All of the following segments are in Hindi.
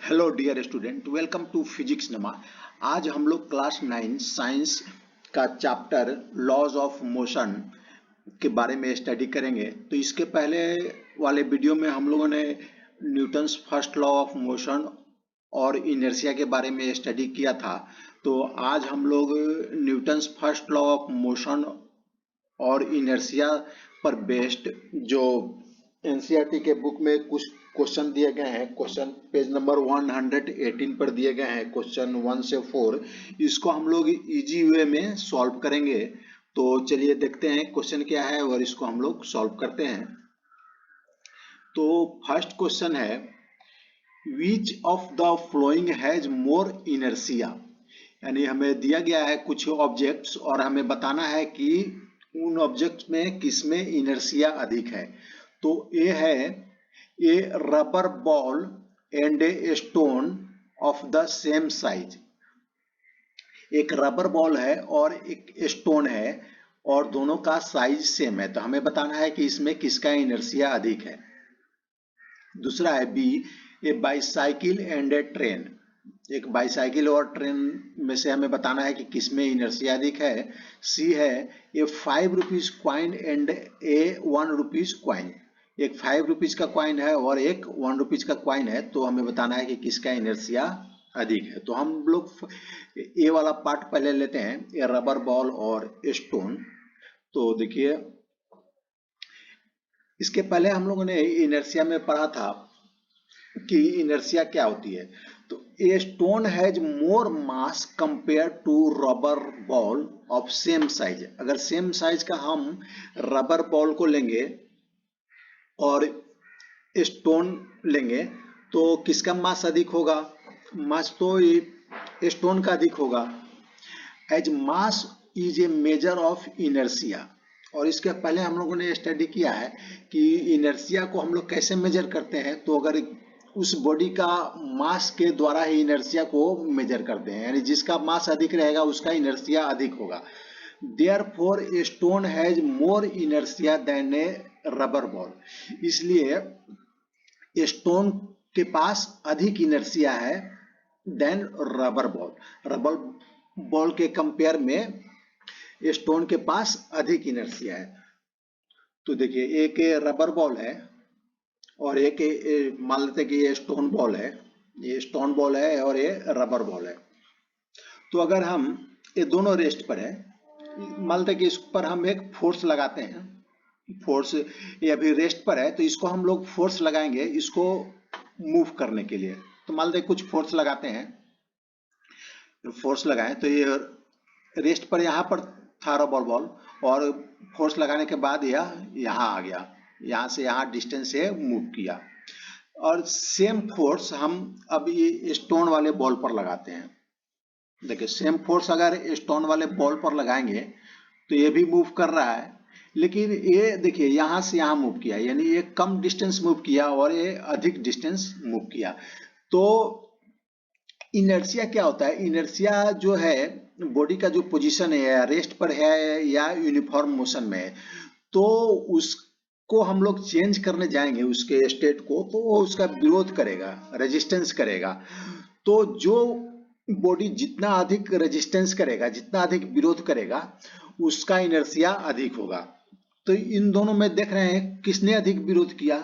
Hello dear student, welcome to physics नमा। आज हम लोग क्लास 9 साइंस का चैप्टर लॉज ऑफ मोशन के बारे में स्टडी करेंगे। तो इसके पहले वाले वीडियो में हम लोगों ने Newton's first law of motion और इनर्शिया के बारे में स्टडी किया था। तो आज हम लोग Newton's first law of motion और इनर्शिया पर बेस्ड जो एनसीईआरटी के बुक में कुछ क्वेश्चन दिए गए हैं, क्वेश्चन पेज नंबर 118 पर दिए गए हैं, क्वेश्चन 1 से 4, इसको हम लोग इजी वे में सॉल्व करेंगे। तो चलिए देखते हैं क्वेश्चन क्या है और इसको हम लोग सॉल्व करते हैं। तो फर्स्ट क्वेश्चन है, which of the flowing has more inertia. यानी हमें दिया गया है कुछ ऑब्जेक्ट्स और हमें बताना है कि उन ऑब्जेक्ट्स में किसमें इनर्शिया अधिक है। तो ये है a rubber ball and a stone of the same size. एक रबर बॉल है और एक स्टोन है और दोनों का साइज सेम है, तो हमें बताना है कि इसमें किसका इनर्शिया अधिक है। दूसरा है B, a bicycle and a train. एक बाईसाइकिल और ट्रेन में से हमें बताना है कि किसमें इनर्शिया अधिक है। सी है ए 5 rupees coin and A 1 rupees coin. एक 5 रुपीज का क्वाइन है और एक 1 रुपीज का क्वाइन है, तो हमें बताना है कि किसका इनर्शिया अधिक है। तो हम लोग ए वाला पार्ट पहले लेते हैं, ए रबर बॉल और स्टोन। तो देखिए, इसके पहले हम लोगों ने इनर्शिया में पढ़ा था कि इनर्शिया क्या होती है। तो a stone has more mass compare to rubber ball of same size. अगर सेम साइज का हम रबर बॉल को लेंगे और स्टोन लेंगे तो किसका मास अधिक होगा? मास तो ये स्टोन का अधिक होगा। As mass is a measure of inertia. और इसके पहले हम लोगों ने स्टडी किया है कि इनर्शिया को हम लोग कैसे मेजर करते हैं। तो अगर उस बॉडी का मास के द्वारा ही इनर्शिया को मेजर करते हैं, यानी जिसका मास अधिक रहेगा उसका इनर्शिया अधिक होगा। Therefore a stone has more inertia than a rubber ball. इसलिए स्टोन के पास अधिक इनर्शिया है than rubber ball. Rubber ball के कंपेयर में स्टोन के पास अधिक इनर्शिया है। तो देखिए, एक रबर बॉल है और एक मान लेते हैं कि ये स्टोन बॉल है, ये स्टोन बॉल है और ये रबर बॉल है। तो अगर हम ये दोनों रेस्ट पर है, मान लेते हैं कि इस पर हम एक फोर्स लगाते हैं, फोर्स ये अभी रेस्ट पर है तो इसको हम लोग फोर्स लगाएंगे इसको मूव करने के लिए। तो मान लेते हैं कुछ फोर्स लगाते हैं, फोर्स लगाएं तो ये रेस्ट पर यहाँ पर था रबर बॉल और फोर्स लगाने के बाद यह यहाँ आ गया, यहाँ से यहाँ डिस्टेंस से मूव किया। और सेम फोर्स हम अब ये स्टोन वाले बॉल पर लगाते हैं। देखिए, सेम फोर्स अगर स्टोन वाले बॉल पर लगाएंगे तो ये भी मूव कर रहा है, लेकिन ये देखिए यहाँ से यहाँ मूव किया, यानी ये कम डिस्टेंस मूव किया और ये अधिक डिस्टेंस मूव किया। तो इनर्शिया क्या होता है? इनर्शिया जो है बॉडी का जो पोजीशन है, या रेस्ट पर है या यूनिफॉर्म मोशन में है, तो उसको हम लोग चेंज करने जाएंगे उसके स्टेट को, तो वो उसका विरोध करेगा, रेजिस्टेंस करेगा। तो जो बॉडी जितना अधिक रेजिस्टेंस करेगा, जितना अधिक विरोध करेगा, उसका इनर्शिया अधिक होगा। तो इन दोनों में देख रहे हैं किसने अधिक विरोध किया,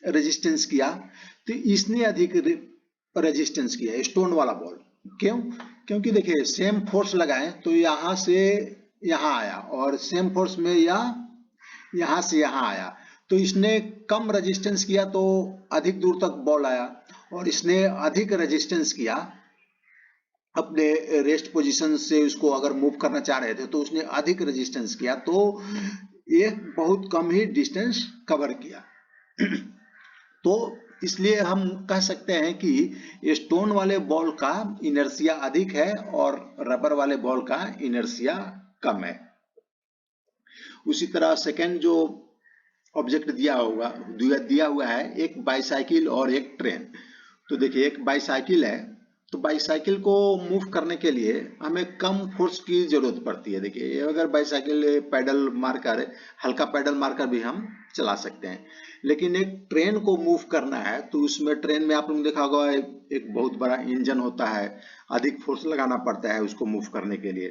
रेजिस्टेंस किया, तो इसने अधिक रेजिस्टेंस किया, स्टोन वाला बॉल। क्यों? क्योंकि देखिए, सेम फोर्स लगाएं तो यहाँ से यहाँ आया और सेम फोर्स में यहाँ से यहाँ आया, तो इसने कम रेजिस्टेंस किया तो अधिक दूर तक बॉल आया, और इसने अधिक रेजिस्टेंस किया, अपने रेस्ट पोजीशन से उसको अगर मूव करना चाह रहे थे तो उसने अधिक रेजिस्टेंस किया, तो ये बहुत कम ही डिस्टेंस कवर किया। तो इसलिए हम कह सकते हैं कि स्टोन वाले बॉल का इनर्शिया अधिक है और रबर वाले बॉल का इनर्शिया कम है। उसी तरह सेकेंड जो ऑब्जेक्ट दिया हुआ है, एक बाईसाइकिल और एक ट्रेन। तो देखिए, एक बाईसाइकिल है तो बाईसाइकिल को मूव करने के लिए हमें कम फोर्स की जरूरत पड़ती है। देखिए, ये अगर बाईसाइकिल पैडल मारकर, हल्का पैडल मारकर भी हम चला सकते हैं, लेकिन एक ट्रेन को मूव करना है तो उसमें, ट्रेन में आप लोगों ने देखा होगा एक बहुत बड़ा इंजन होता है, अधिक फोर्स लगाना पड़ता है उसको मूव करने के लिए।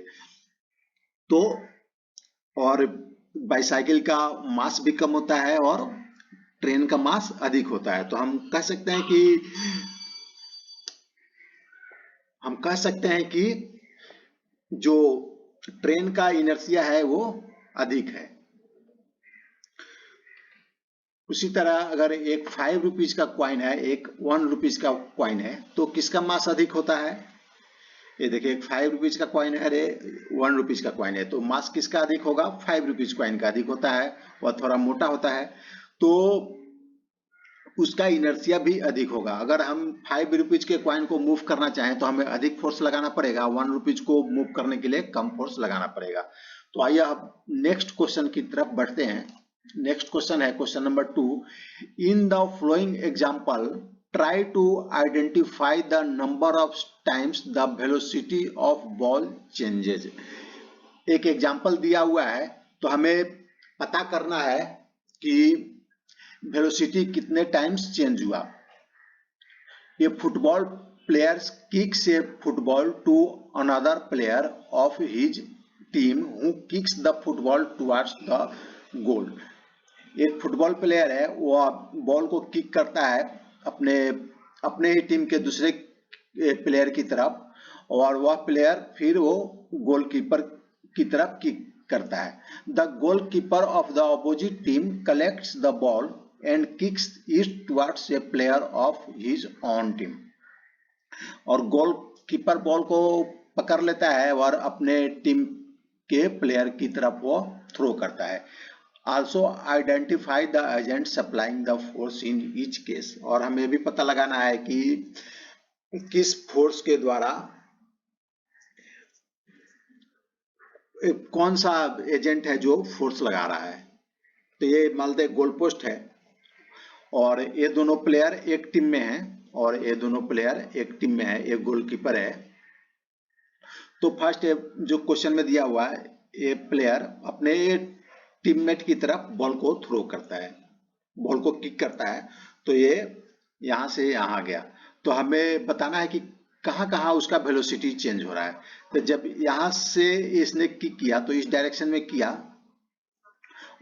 तो और बाईसाइकिल का मास भी कम होता है और ट्रेन का मास अधिक होता है, तो हम कह सकते हैं कि जो ट्रेन का इनर्शिया है वो अधिक है। उसी तरह अगर एक 5 रुपीज का कॉइन है, एक 1 रुपीज का कॉइन है, तो किसका मास अधिक होता है? ये देखिए, एक 5 रुपीज का कॉइन है, 1 रुपीज का कॉइन है, तो मास किसका अधिक होगा? 5 रुपीज कॉइन का अधिक होता है, वह थोड़ा मोटा होता है, तो उसका इनर्शिया भी अधिक होगा। अगर हम 5 रुपीज के कॉइन को मूव करना चाहें तो हमें अधिक फोर्स लगाना पड़ेगा, 1 रुपीज को मूव करने के लिए कम फोर्स लगाना पड़ेगा। तो आइए अब नेक्स्ट क्वेश्चन की तरफ बढ़ते हैं। नेक्स्ट क्वेश्चन है question number 2। In the flowing example try to identify the number of times the velocity of ball changes। एक एग्जाम्पल दिया हुआ है, तो हमें पता करना है कि वेलोसिटी कितने टाइम्स चेंज हुआ। ये football player kicks a football to another player of his team who kicks the football towards the goal. एक फुटबॉल प्लेयर है, वह बॉल को किक करता है अपने ही टीम के दूसरे प्लेयर की तरफ, और वह प्लेयर फिर वो गोलकीपर की तरफ किक करता है। The goalkeeper of the opposite team collects the ball and kicks it towards a player of his on team. और गोलकीपर बॉल को पकड़ लेता है और अपने टीम के प्लेयर की तरफ वो थ्रो करता है। Also identify the agent supplying the force in each case। और हमें भी पता लगाना है कि किस फोर्स के द्वारा कौन सा एजेंट है जो फोर्स लगा रहा है। तो ये मान लेते गोल पोस्ट है और ये दोनों प्लेयर एक टीम में हैं, और ये दोनों प्लेयर एक टीम में है, एक गोलकीपर है। तो फर्स्ट जो क्वेश्चन में दिया हुआ है, ये प्लेयर अपने टीममेट की तरफ बॉल को थ्रो करता है, बॉल को किक करता है, तो ये यहां से यहां गया। तो हमें बताना है कि कहां कहां उसका वेलोसिटी चेंज हो रहा है। तो जब यहां से इसने किक किया तो इस डायरेक्शन में किया,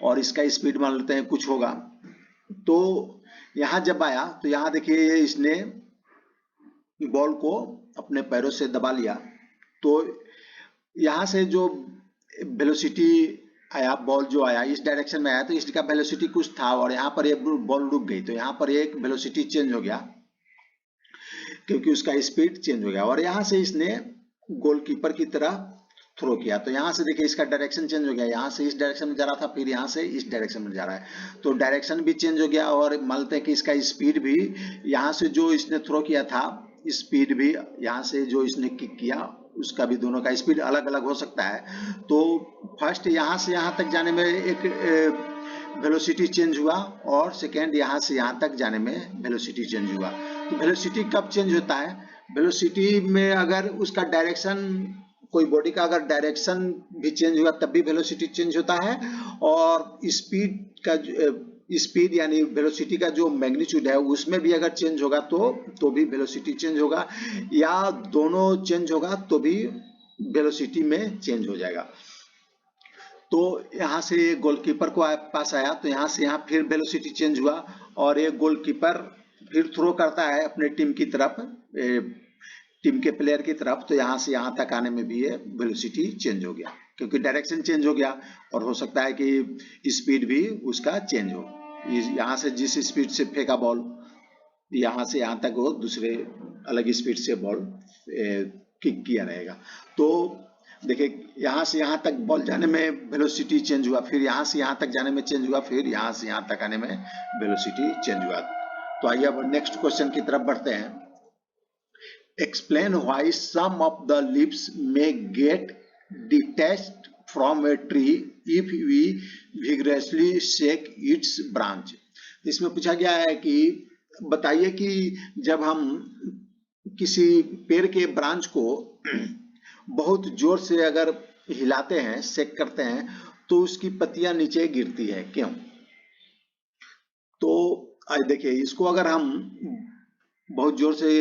और इसका स्पीड मान लेते हैं कुछ होगा। तो यहां जब आया तो यहां देखिए इसने बॉल को अपने पैरों से दबा लिया, तो यहां से जो वेलोसिटी आया, बॉल जो आया इस डायरेक्शन में आया, तो इसका वेलोसिटी कुछ था और यहाँ पर ये बॉल रुक गई, तो यहाँ पर एक वेलोसिटी चेंज हो गया क्योंकि उसका स्पीड चेंज हो गया। और यहाँ से इसने गोलकीपर की तरह थ्रो किया, तो यहाँ से देखिए इसका डायरेक्शन चेंज हो गया, यहाँ से इस डायरेक्शन में जा रहा था, फिर यहाँ से इस डायरेक्शन में जा रहा है, तो डायरेक्शन भी चेंज हो गया। और मानते हैं कि इसका स्पीड भी, यहाँ से जो इसने थ्रो किया था स्पीड भी, यहाँ से जो इसने किक किया उसका भी, दोनों का स्पीड अलग अलग हो सकता है। तो फर्स्ट यहाँ से यहाँ तक जाने में एक वेलोसिटी चेंज हुआ, और सेकेंड यहाँ से यहाँ तक जाने में वेलोसिटी चेंज हुआ। तो वेलोसिटी कब चेंज होता है? वेलोसिटी में अगर उसका डायरेक्शन, कोई बॉडी का अगर डायरेक्शन भी चेंज हुआ तब भी वेलोसिटी चेंज होता है, और स्पीड यानी वेलोसिटी का जो मैग्नीट्यूड है उसमें भी अगर चेंज होगा तो भी वेलोसिटी चेंज होगा, या दोनों चेंज होगा तो भी वेलोसिटी में चेंज हो जाएगा। तो यहाँ से गोलकीपर को पास आया, तो यहाँ से यहाँ फिर वेलोसिटी चेंज हुआ, और एक गोलकीपर फिर थ्रो करता है अपने टीम की तरफ, टीम के प्लेयर की तरफ, तो यहाँ से यहाँ तक आने में भी ये वेलोसिटी चेंज हो गया क्योंकि डायरेक्शन चेंज हो गया, और हो सकता है कि स्पीड भी उसका चेंज हो। यहाँ से जिस स्पीड से फेंका बॉल, यहाँ से यहाँ तक वो दूसरे अलग स्पीड से बॉल किक किया रहेगा। तो देखिए यहाँ से यहाँ तक बॉल जाने में वेलोसिटी चेंज हुआ, फिर यहाँ से यहाँ तक जाने में चेंज हुआ, फिर यहाँ से यहाँ तक आने में वेलोसिटी चेंज हुआ। तो आइए अब नेक्स्ट क्वेश्चन की तरफ बढ़ते हैं। Explain why some of the leaves may get detached from a tree if we vigorously shake its branch। इसमें पूछा गया है कि बताइए कि जब हम किसी पेड़ के ब्रांच को बहुत जोर से अगर हिलाते हैं, शेक करते हैं, तो उसकी पत्तियां नीचे गिरती है। क्यों? तो देखिए, इसको अगर हम बहुत जोर से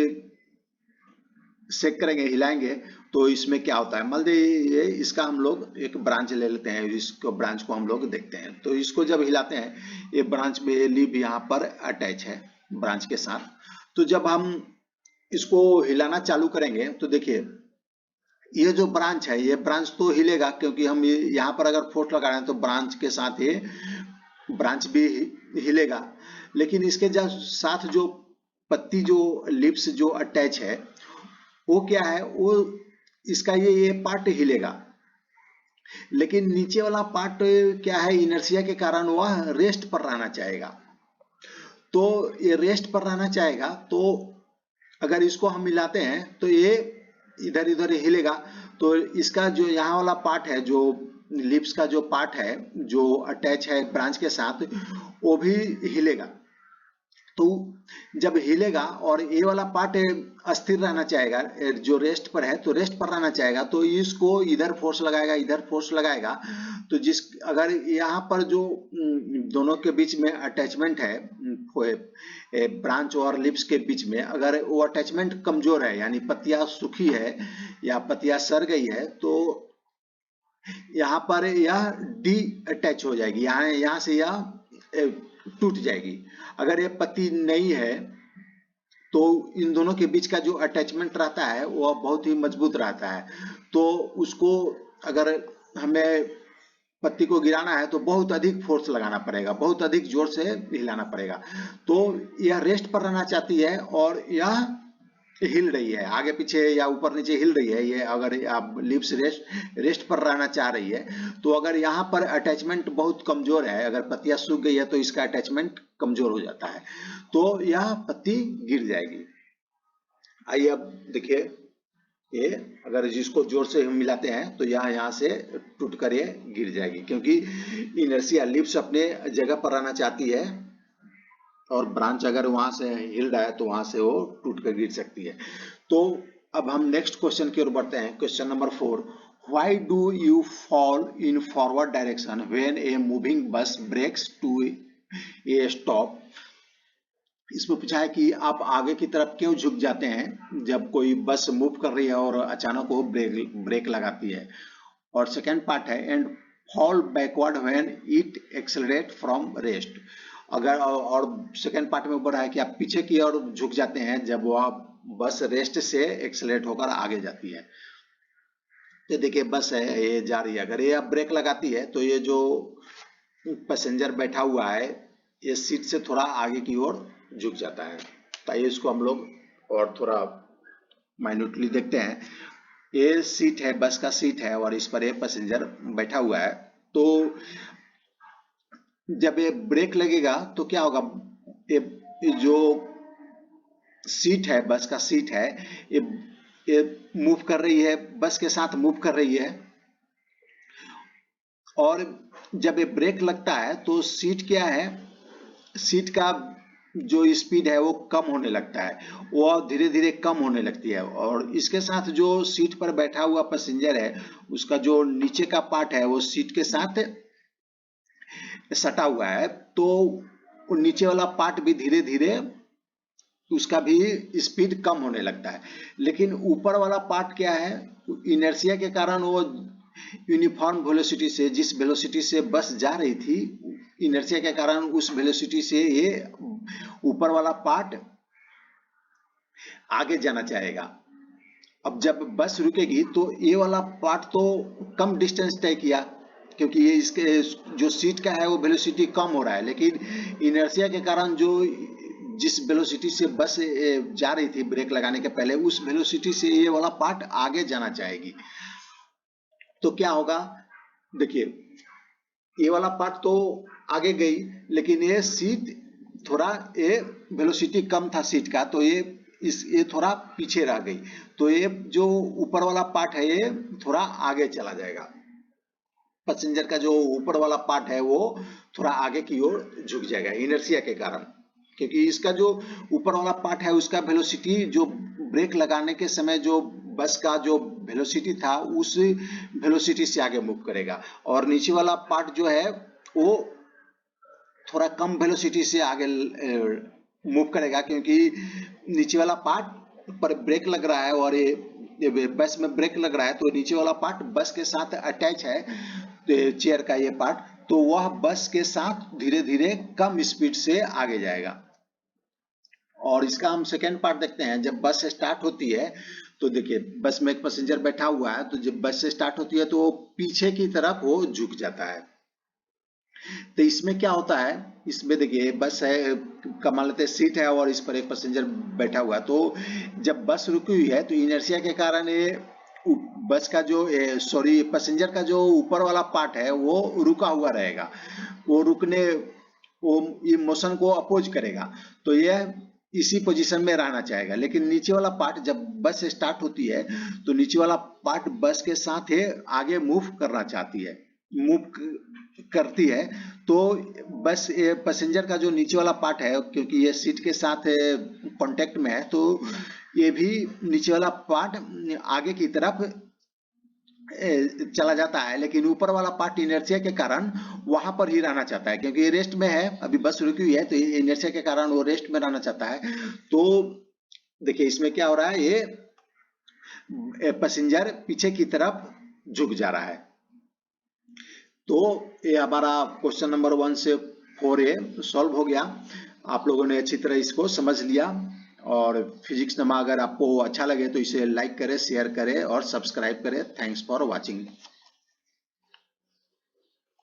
शेक करेंगे, हिलाएंगे, तो इसमें क्या होता है, मान लीजिए इसका हम लोग एक ब्रांच ले लेते हैं, इसको ब्रांच को हम लोग देखते हैं। तो इसको जब हिलाते हैं, ये ब्रांच में लीफ यहाँ पर अटैच है ब्रांच के साथ। तो जब हम इसको हिलाना चालू करेंगे तो देखिए, ये जो ब्रांच है, ये ब्रांच तो हिलेगा, क्योंकि हम यहाँ पर अगर फोर्स लगा रहे हैं तो ब्रांच के साथ ये ब्रांच भी हिलेगा। लेकिन इसके साथ जो पत्ती, जो लिप्स जो अटैच है, वो क्या है, वो इसका ये पार्ट हिलेगा। लेकिन नीचे वाला पार्ट क्या है, इनर्शिया के कारण वह रेस्ट पर रहना चाहेगा। तो ये रेस्ट पर रहना चाहेगा, तो अगर इसको हम मिलाते हैं तो ये इधर इधर हिलेगा। तो इसका जो यहाँ वाला पार्ट है, जो लिप्स का जो पार्ट है जो अटैच है ब्रांच के साथ, वो भी हिलेगा। तो जब हिलेगा और ये वाला पार्ट अस्थिर रहना चाहेगा, जो रेस्ट पर है, तो रेस्ट पर रहना चाहेगा, तो इसको इधर फोर्स लगाएगा, इधर फोर्स लगाएगा। तो अगर यहाँ पर जो दोनों के बीच में अटैचमेंट है, ब्रांच और लिप्स के बीच में, अगर वो अटैचमेंट कमजोर है, यानी पत्तियां सूखी है या पत्तियां सड़ गई है, तो यहाँ पर यह डी अटैच हो जाएगी, यहाँ से यह टूट जाएगी। अगर ये पत्ती नहीं है तो इन दोनों के बीच का जो अटैचमेंट रहता है वह बहुत ही मजबूत रहता है। तो उसको अगर हमें पत्ती को गिराना है तो बहुत अधिक फोर्स लगाना पड़ेगा, बहुत अधिक जोर से हिलाना पड़ेगा। तो यह रेस्ट पर रहना चाहती है और यह हिल रही है, आगे पीछे या ऊपर नीचे हिल रही है। ये अगर आप लिप्स रेस्ट पर रहना चाह रही है, तो अगर यहाँ पर अटैचमेंट बहुत कमजोर है, अगर पत्तियां सूख गई है तो इसका अटैचमेंट कमजोर हो जाता है, तो यह पत्ती गिर जाएगी। आइए अब देखिए, ये अगर जिसको जोर से हम मिलाते हैं तो यहाँ से टूट कर ये गिर जाएगी, क्योंकि इनर्शिया, लिप्स अपने जगह पर रहना चाहती है और ब्रांच अगर वहां से हिल रहा है तो वहां से वो टूट कर गिर सकती है। तो अब हम नेक्स्ट क्वेश्चन की ओर बढ़ते हैं। Question number 4, why do you fall in forward direction when a moving bus brakes to a stop. इसमें पूछा है कि आप आगे की तरफ क्यों झुक जाते हैं जब कोई बस मूव कर रही है और अचानक वो ब्रेक लगाती है। और सेकेंड पार्ट है, and fall backward when it accelerate from rest. अगर और सेकेंड पार्ट में ऊपर है कि आप पीछे की ओर झुक जाते हैं जब वह बस रेस्ट से एक्सेलरेट होकर आगे जाती है। तो देखिए, बस है, ये जा रही है, अगर ये अब ब्रेक लगाती है तो ये जो पैसेंजर बैठा हुआ है, ये सीट से थोड़ा आगे की ओर झुक जाता है। तो इसको हम लोग और थोड़ा माइन्यूटली देखते हैं। ये सीट है, बस का सीट है, और इस पर ये पैसेंजर बैठा हुआ है। तो जब ये ब्रेक लगेगा तो क्या होगा, ये जो सीट है, बस का सीट है, ये मूव कर रही है, बस के साथ मूव कर रही है। और जब ये ब्रेक लगता है तो सीट क्या है, सीट का जो स्पीड है वो कम होने लगता है, वो धीरे धीरे कम होने लगती है। और इसके साथ जो सीट पर बैठा हुआ पैसेंजर है, उसका जो नीचे का पार्ट है वो सीट के साथ सटा हुआ है, तो नीचे वाला पार्ट भी धीरे धीरे उसका भी स्पीड कम होने लगता है। लेकिन ऊपर वाला पार्ट क्या है, इनर्शिया के कारण वो यूनिफॉर्म वेलोसिटी से, जिस वेलोसिटी से बस जा रही थी, इनर्शिया के कारण उस वेलोसिटी से ये ऊपर वाला पार्ट आगे जाना चाहेगा। अब जब बस रुकेगी तो ये वाला पार्ट तो कम डिस्टेंस तय किया, क्योंकि ये इसके जो सीट का है वो वेलोसिटी कम हो रहा है, लेकिन इनर्शिया के कारण जो जिस वेलोसिटी से बस जा रही थी ब्रेक लगाने के पहले, उस वेलोसिटी से ये वाला पार्ट आगे जाना चाहेगी। तो क्या होगा, देखिए, ये वाला पार्ट तो आगे गई, लेकिन ये सीट थोड़ा, ये वेलोसिटी कम था सीट का, तो ये थोड़ा पीछे रह गई। तो ये जो ऊपर वाला पार्ट है ये थोड़ा आगे चला जाएगा। पैसेंजर का जो ऊपर वाला पार्ट है वो थोड़ा आगे की ओर झुक जाएगा इनर्शिया के कारण, क्योंकि इसका जो ऊपर वाला पार्ट है उसका वेलोसिटी जो ब्रेक लगाने के समय जो बस का जो वेलोसिटी था उस वेलोसिटी से आगे मूव करेगा, और नीचे वाला पार्ट जो है वो थोड़ा कम वेलोसिटी से आगे मूव करेगा, क्योंकि नीचे वाला पार्ट पर ब्रेक लग रहा है और ये बस में ब्रेक लग रहा है, तो नीचे वाला पार्ट बस के साथ अटैच है, चेयर का ये पार्ट, तो वह बस के साथ धीरे धीरे कम स्पीड से आगे जाएगा। और इसका हम सेकेंड पार्ट देखते हैं। जब बस स्टार्ट होती है तो देखिए बस में एक पैसेंजर बैठा हुआ है, तो जब बस स्टार्ट होती है तो वो पीछे की तरफ वो झुक जाता है। तो इसमें क्या होता है, इसमें देखिए बस है, मान लेते हैं सीट है और इस पर एक पैसेंजर बैठा हुआ है, तो जब बस रुकी हुई है तो इनर्शिया के कारण ये बस का जो पैसेंजर का जो ऊपर वाला पार्ट है वो रुका हुआ रहेगा, वो ये मोशन को अपोज करेगा, तो यह इसी पोजीशन में रहना चाहेगा। लेकिन नीचे वाला पार्ट जब बस स्टार्ट होती है तो नीचे वाला पार्ट बस के साथ ही आगे मूव करना चाहती है, मूव करती है, तो बस पैसेंजर का जो नीचे वाला पार्ट है, क्योंकि ये सीट के साथ कांटेक्ट में है, तो ये भी नीचे वाला पार्ट आगे की तरफ चला जाता है, लेकिन ऊपर वाला पार्ट इनर्शिया के कारण वहां पर ही रहना चाहता है, क्योंकि ये रेस्ट में है, अभी बस रुकी हुई है, तो इनर्शिया के कारण वो रेस्ट में रहना चाहता है। तो देखिए इसमें क्या हो रहा है, ये पैसेंजर पीछे की तरफ झुक जा रहा है। तो ये हमारा क्वेश्चन नंबर 1 से 4A सॉल्व हो गया। आप लोगों ने अच्छी तरह इसको समझ लिया, और फिजिक्स नमा अगर आपको अच्छा लगे तो इसे लाइक करें, शेयर करें और सब्सक्राइब करें। Thanks for watching.